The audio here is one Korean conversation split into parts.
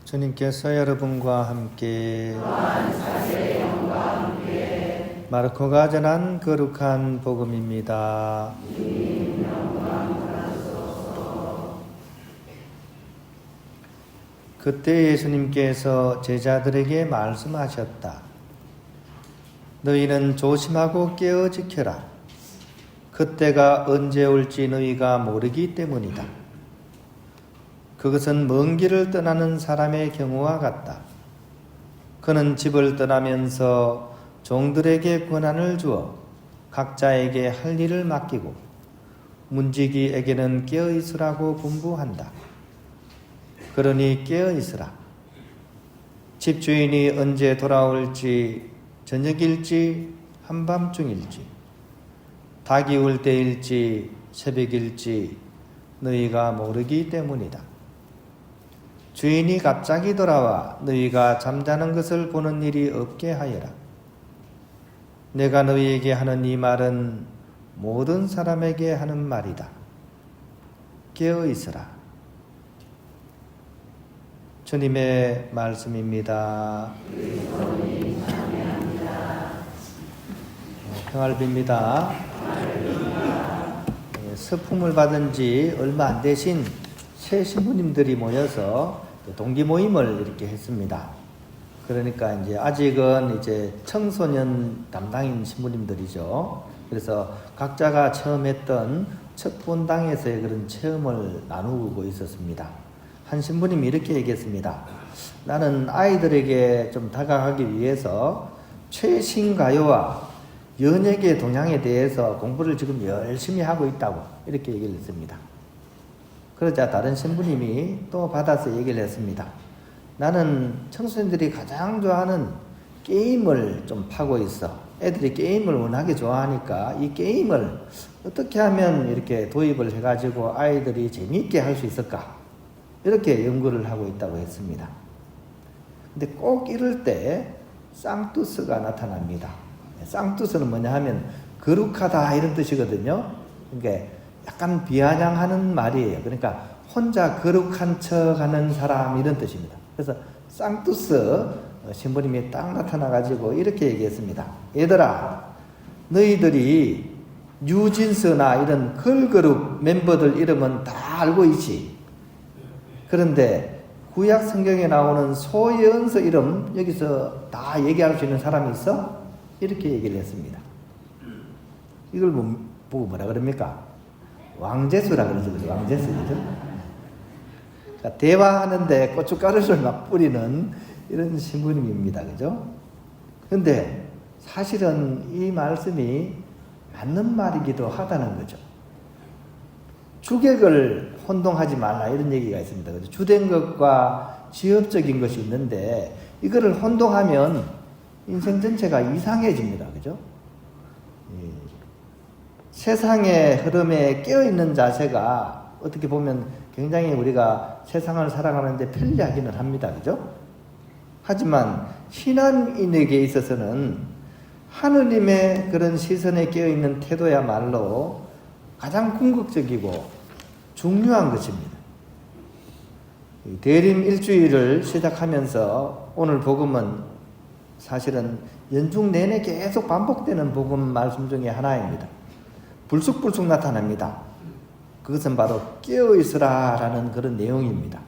주님께서 여러분과 함께 마르코가 전한 거룩한 복음입니다. 그때 예수님께서 제자들에게 말씀하셨다. 너희는 조심하고 깨어 지켜라. 그때가 언제 올지 너희가 모르기 때문이다. 그것은 먼 길을 떠나는 사람의 경우와 같다. 그는 집을 떠나면서 종들에게 권한을 주어 각자에게 할 일을 맡기고 문지기에게는 깨어 있으라고 분부한다. 그러니 깨어 있으라. 집주인이 언제 돌아올지 저녁일지 한밤중일지 닭이 울 때일지 새벽일지 너희가 모르기 때문이다. 주인이 갑자기 돌아와 너희가 잠자는 것을 보는 일이 없게 하여라. 내가 너희에게 하는 이 말은 모든 사람에게 하는 말이다. 깨어 있으라. 주님의 말씀입니다. 평화를 빕니다. 서품을 받은 지 얼마 안 되신 새 신부님들이 모여서 동기 모임을 이렇게 했습니다. 그러니까 이제 아직은 이제 청소년 담당인 신부님들이죠. 그래서 각자가 처음 했던 첫 본당에서의 그런 체험을 나누고 있었습니다. 한 신부님이 이렇게 얘기했습니다. 나는 아이들에게 좀 다가가기 위해서 최신 가요와 연예계 동향에 대해서 공부를 지금 열심히 하고 있다고 이렇게 얘기를 했습니다. 그러자 다른 신부님이 또 받아서 얘기를 했습니다. 나는 청소년들이 가장 좋아하는 게임을 좀 파고 있어. 애들이 게임을 워낙에 좋아하니까 이 게임을 어떻게 하면 이렇게 도입을 해가지고 아이들이 재미있게 할 수 있을까? 이렇게 연구를 하고 있다고 했습니다. 근데 꼭 이럴 때 쌍투스가 나타납니다. 쌍투스는 뭐냐 하면 거룩하다 이런 뜻이거든요. 그러니까 약간 비아냥하는 말이에요. 그러니까 혼자 거룩한 척하는 사람 이런 뜻입니다. 그래서 쌍투스 신부님이 딱 나타나가지고 이렇게 얘기했습니다. 얘들아, 너희들이 뉴진스나 이런 걸그룹 멤버들 이름은 다 알고 있지. 그런데 구약 성경에 나오는 소예언서 이름 여기서 다 얘기할 수 있는 사람이 있어? 이렇게 얘기를 했습니다. 이걸 보고 뭐라 그럽니까? 왕재수라 그러죠. 왕재수. 그죠? 그러니까 대화하는데 고춧가루를 막 뿌리는 이런 신부님입니다. 그죠? 근데 사실은 이 말씀이 맞는 말이기도 하다는 거죠. 주객을 혼동하지 말라 이런 얘기가 있습니다. 그죠? 주된 것과 지엽적인 것이 있는데 이거를 혼동하면 인생 전체가 이상해집니다. 그죠? 세상의 흐름에 깨어있는 자세가 어떻게 보면 굉장히 우리가 세상을 살아가는데 편리하기는 합니다. 그죠? 하지만 신앙인에게 있어서는 하느님의 그런 시선에 깨어있는 태도야말로 가장 궁극적이고 중요한 것입니다. 대림 일주일을 시작하면서 오늘 복음은 사실은 연중 내내 계속 반복되는 복음 말씀 중에 하나입니다. 불쑥불쑥 나타납니다. 그것은 바로 깨어있으라 라는 그런 내용입니다.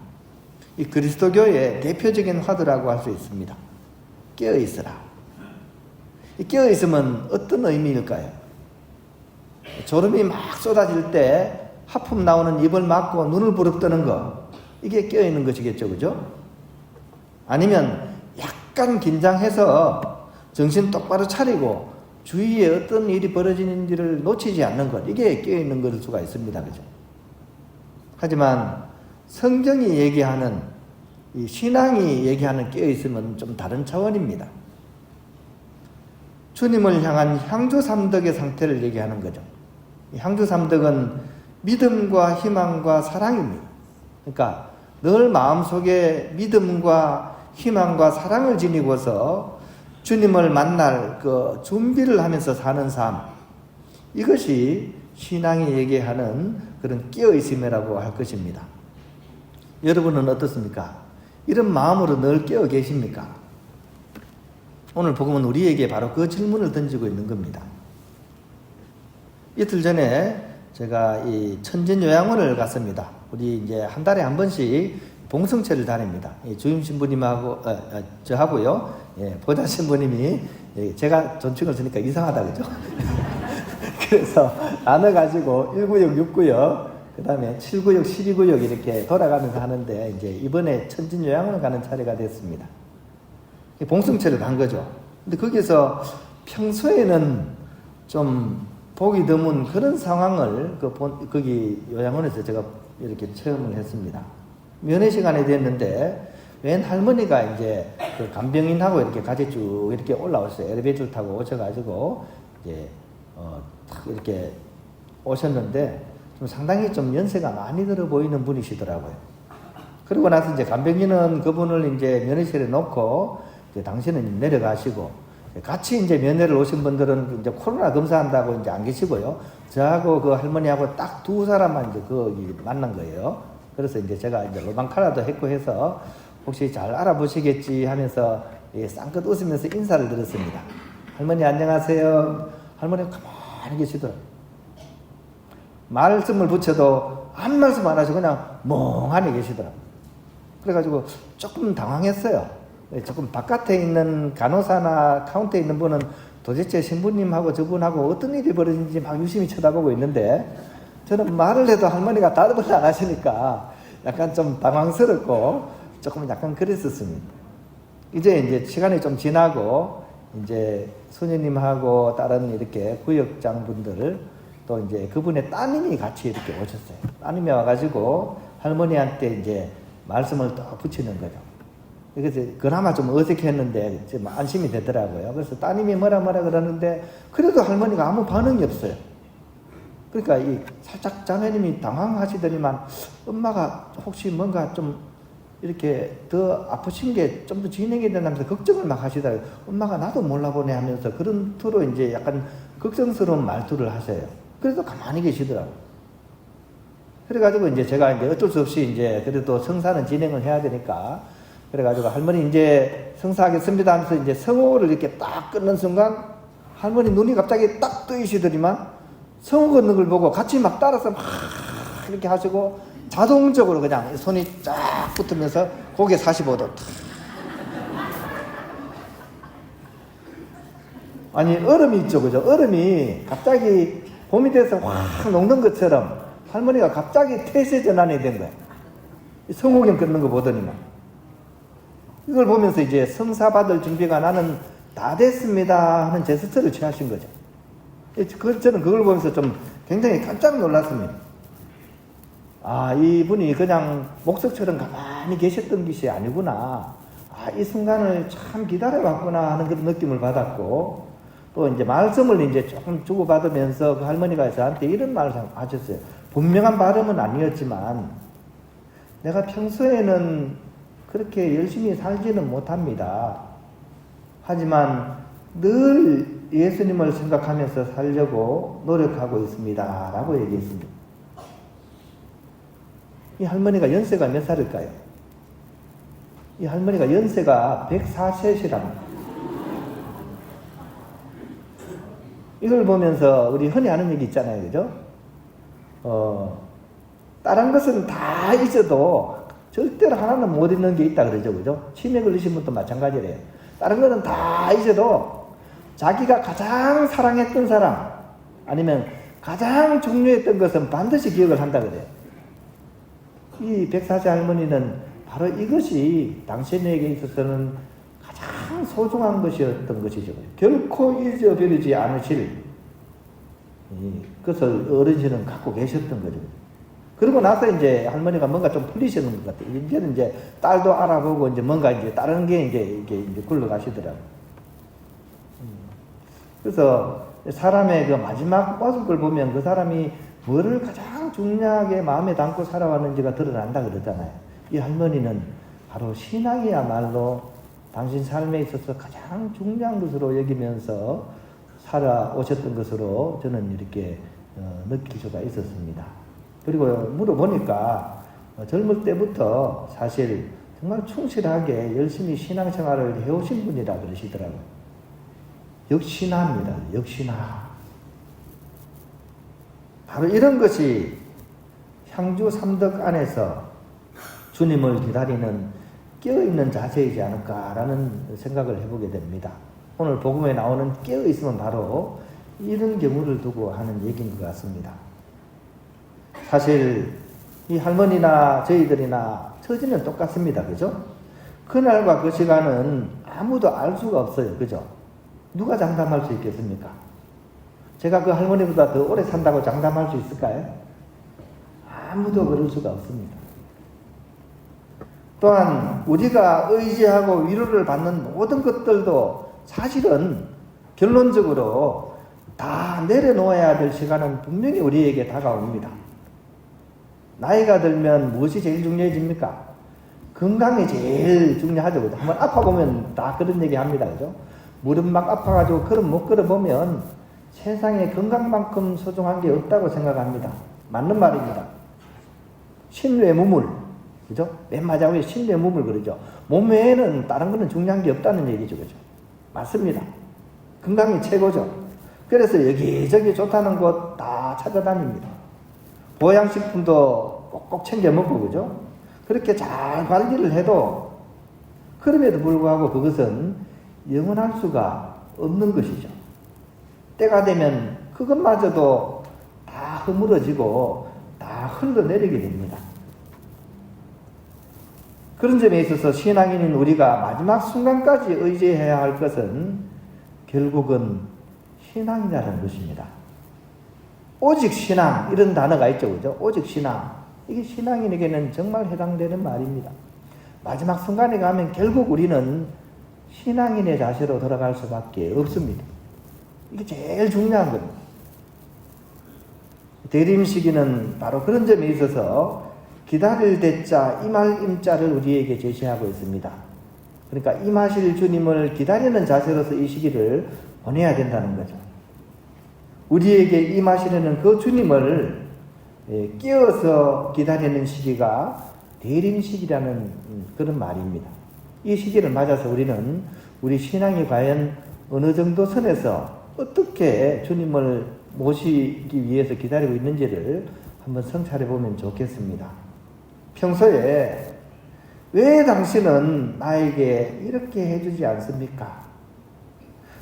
이 그리스도교의 대표적인 화두라고 할 수 있습니다. 깨어있으라. 이 깨어있으면 어떤 의미일까요? 졸음이 막 쏟아질 때 하품 나오는 입을 막고 눈을 부릅뜨는 거, 이게 깨어있는 것이겠죠. 그죠? 아니면 약간 긴장해서 정신 똑바로 차리고 주위에 어떤 일이 벌어지는지를 놓치지 않는 것, 이게 깨어있는 것일 수가 있습니다. 그죠? 하지만 성경이 얘기하는, 이 신앙이 얘기하는 깨어있음은 좀 다른 차원입니다. 주님을 향한 향주 삼덕의 상태를 얘기하는 거죠. 이 향주 삼덕은 믿음과 희망과 사랑입니다. 그러니까 늘 마음속에 믿음과 희망과 사랑을 지니고서 주님을 만날 그 준비를 하면서 사는 삶, 이것이 신앙이 얘기하는 그런 깨어있음이라고 할 것입니다. 여러분은 어떻습니까? 이런 마음으로 늘 깨어 계십니까? 오늘 복음은 우리에게 바로 그 질문을 던지고 있는 겁니다. 이틀 전에 제가 이 천진요양원을 갔습니다. 우리 이제 한 달에 한 번씩 봉성체를 다닙니다. 주임 신부님하고 저하고요, 보좌 신부님이, 제가 존칭을 쓰니까 이상하다 그죠? 그래서 나눠가지고 1구역, 6구역, 그 다음에 7구역, 12구역 이렇게 돌아가면서 하는데, 이제 이번에 천진요양원을 가는 차례가 됐습니다. 봉성체를 간 거죠. 근데 거기서 평소에는 좀 보기 드문 그런 상황을 거기 요양원에서 제가 이렇게 체험을 했습니다. 면회 시간이 됐는데 웬 할머니가 이제 그 간병인하고 이렇게 같이 쭉 이렇게 올라왔어요. 엘리베이터를 타고 오셔가지고 이제 탁 이렇게 오셨는데 좀 상당히 좀 연세가 많이 들어 보이는 분이시더라고요. 그러고 나서 이제 간병인은 그분을 이제 면회실에 놓고 이제 당신은 내려가시고, 같이 이제 면회를 오신 분들은 이제 코로나 검사한다고 이제 안 계시고요. 저하고 그 할머니하고 딱 두 사람만 이제 거기 만난 거예요. 그래서 이제 제가 이제 로방카라도 했고 해서 혹시 잘 알아보시겠지 하면서 쌍긋 웃으면서 인사를 드렸습니다. 할머니 안녕하세요. 할머니가 가만히 계시더라고요. 말씀을 붙여도 아무 말씀 안 하시고 그냥 멍하니 계시더라고요. 그래가지고 조금 당황했어요. 조금 바깥에 있는 간호사나 카운터에 있는 분은 도대체 신부님하고 저분하고 어떤 일이 벌어진지 막 유심히 쳐다보고 있는데, 저는 말을 해도 할머니가 답을 안 하시니까 약간 좀 당황스럽고 조금 약간 그랬었습니다. 이제 시간이 좀 지나고 이제 수녀님하고 다른 이렇게 구역장분들 또 이제 그분의 따님이 같이 이렇게 오셨어요. 따님이 와가지고 할머니한테 이제 말씀을 또 붙이는 거죠. 그래서 그나마 좀 어색했는데 좀 안심이 되더라고요. 그래서 따님이 뭐라 그러는데 그래도 할머니가 아무 반응이 없어요. 그러니까 살짝 자매님이 당황하시더니만 엄마가 혹시 뭔가 좀 이렇게 더 아프신 게 좀 더 진행이 된다면서 걱정을 막 하시더라고요. 엄마가 나도 몰라보네 하면서 그런 투로 이제 약간 걱정스러운 말투를 하세요. 그래도 가만히 계시더라고요. 그래가지고 이제 제가 이제 어쩔 수 없이 이제 그래도 성사는 진행을 해야 되니까, 그래가지고 할머니 이제 성사하겠습니다 하면서 이제 성호를 이렇게 딱 끊는 순간 할머니 눈이 갑자기 딱 뜨이시더니만 성호 걷는 걸 보고 같이 막 따라서 막 이렇게 하시고 자동적으로 그냥 손이 쫙 붙으면서 고개 45도 아니 얼음이 있죠 그죠? 얼음이 갑자기 봄이 돼서 확 녹는 것처럼 할머니가 갑자기 태세 전환이 된 거예요. 성호경 끊는 거 보더니만. 이걸 보면서 이제 성사 받을 준비가 나는 다 됐습니다 하는 제스처를 취하신 거죠. 저는 그걸 보면서 좀 굉장히 깜짝 놀랐습니다. 아, 이분이 그냥 목석처럼 가만히 계셨던 것이 아니구나. 아, 이 순간을 참 기다려봤구나 하는 그런 느낌을 받았고, 또 이제 말씀을 이제 조금 주고받으면서 그 할머니가 저한테 이런 말을 하셨어요. 분명한 발음은 아니었지만, 내가 평소에는 그렇게 열심히 살지는 못합니다. 하지만 늘 예수님을 생각하면서 살려고 노력하고 있습니다. 라고 얘기했습니다. 이 할머니가 연세가 몇 살일까요? 이 할머니가 연세가 104세시랍니다. 이걸 보면서 우리 흔히 하는 얘기 있잖아요. 그죠? 다른 것은 다 잊어도 절대로 하나는 못 잊는 게 있다 그러죠. 그죠? 치매 걸리신 분도 마찬가지래요. 다른 것은 다 잊어도 자기가 가장 사랑했던 사람 아니면 가장 중요했던 것은 반드시 기억을 한다 그래요. 이 104세 할머니는 바로 이것이 당신에게 있어서는 가장 소중한 것이었던 것이죠. 결코 잊어버리지 않으실 그것을 어르신은 갖고 계셨던 거죠. 그러고 나서 이제 할머니가 뭔가 좀 풀리시는 것 같아요. 이제는 이제 딸도 알아보고 이제 뭔가 이제 다른 게 이제 굴러가시더라고요. 그래서 사람의 그 마지막 모습을 보면 그 사람이 뭐를 가장 중요하게 마음에 담고 살아왔는지가 드러난다 그러잖아요. 이 할머니는 바로 신앙이야말로 당신 삶에 있어서 가장 중요한 것으로 여기면서 살아오셨던 것으로 저는 이렇게 느낄 수가 있었습니다. 그리고 물어보니까 젊을 때부터 사실 정말 충실하게 열심히 신앙생활을 해오신 분이라 그러시더라고요. 역시나입니다. 역시나. 바로 이런 것이 향주 삼덕 안에서 주님을 기다리는 깨어있는 자세이지 않을까라는 생각을 해보게 됩니다. 오늘 복음에 나오는 깨어있으면 바로 이런 경우를 두고 하는 얘기인 것 같습니다. 사실 이 할머니나 저희들이나 처지는 똑같습니다. 그죠? 그날과 그 시간은 아무도 알 수가 없어요. 그죠? 누가 장담할 수 있겠습니까? 제가 그 할머니보다 더 오래 산다고 장담할 수 있을까요? 아무도 그럴 수가 없습니다. 또한 우리가 의지하고 위로를 받는 모든 것들도 사실은 결론적으로 다 내려놓아야 될 시간은 분명히 우리에게 다가옵니다. 나이가 들면 무엇이 제일 중요해집니까? 건강이 제일 중요하죠. 그죠? 한번 아파보면 다 그런 얘기 합니다. 그죠? 무릎 막 아파가지고 걸음 못 걸어보면 세상에 건강만큼 소중한 게 없다고 생각합니다. 맞는 말입니다. 신뇌무물. 그죠? 맨 마지막에 신뇌무물 그러죠. 몸 외에는 다른 거는 중요한 게 없다는 얘기죠. 그죠? 맞습니다. 건강이 최고죠. 그래서 여기저기 좋다는 곳 다 찾아다닙니다. 보양식품도 꼭꼭 챙겨 먹고, 그죠? 그렇게 잘 관리를 해도, 그럼에도 불구하고 그것은 영원할 수가 없는 것이죠. 때가 되면 그것마저도 다 허물어지고 다 흘러내리게 됩니다. 그런 점에 있어서 신앙인인 우리가 마지막 순간까지 의지해야 할 것은 결국은 신앙이라는 것입니다. 오직 신앙, 이런 단어가 있죠. 그죠? 오직 신앙. 이게 신앙인에게는 정말 해당되는 말입니다. 마지막 순간에 가면 결국 우리는 신앙인의 자세로 돌아갈 수밖에 없습니다. 이게 제일 중요한 겁니다. 대림 시기는 바로 그런 점에 있어서 기다릴 대자, 임할 임자를 우리에게 제시하고 있습니다. 그러니까 임하실 주님을 기다리는 자세로서 이 시기를 보내야 된다는 거죠. 우리에게 임하시려는 그 주님을 깨어서 기다리는 시기가 대림시기라는 그런 말입니다. 이 시기를 맞아서 우리는 우리 신앙이 과연 어느 정도 선에서 어떻게 주님을 모시기 위해서 기다리고 있는지를 한번 성찰해 보면 좋겠습니다. 평소에 왜 당신은 나에게 이렇게 해주지 않습니까?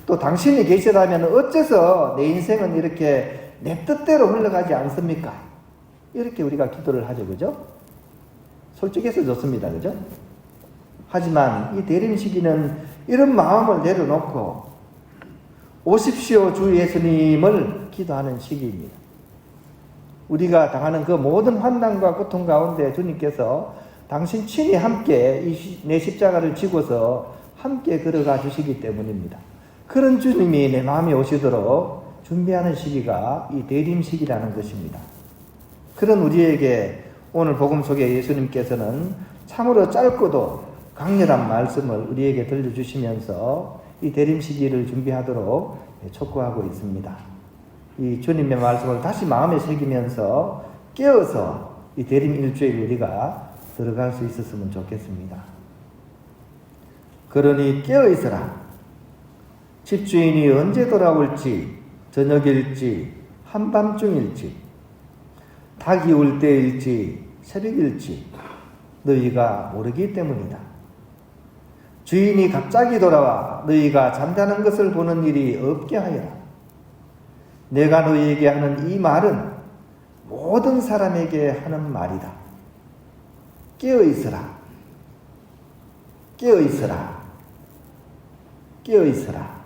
또 당신이 계시다면 어째서 내 인생은 이렇게 내 뜻대로 흘러가지 않습니까? 이렇게 우리가 기도를 하죠. 그죠? 솔직해서 좋습니다. 그죠? 하지만 이 대림 시기는 이런 마음을 내려놓고 오십시오 주 예수님을 기도하는 시기입니다. 우리가 당하는 그 모든 환난과 고통 가운데 주님께서 당신 친히 함께 내 십자가를 지고서 함께 걸어가 주시기 때문입니다. 그런 주님이 내 마음에 오시도록 준비하는 시기가 이 대림 시기라는 것입니다. 그런 우리에게 오늘 복음 속에 예수님께서는 참으로 짧고도 강렬한 말씀을 우리에게 들려주시면서 이 대림 시기를 준비하도록 촉구하고 있습니다. 이 주님의 말씀을 다시 마음에 새기면서 깨어서 이 대림 일주일 우리가 들어갈 수 있었으면 좋겠습니다. 그러니 깨어있으라. 집주인이 언제 돌아올지, 저녁일지, 한밤중일지, 닭이 울 때일지, 새벽일지 너희가 모르기 때문이다. 주인이 갑자기 돌아와 너희가 잠자는 것을 보는 일이 없게 하여라. 내가 너희에게 하는 이 말은 모든 사람에게 하는 말이다. 깨어있으라. 깨어있으라. 깨어있으라.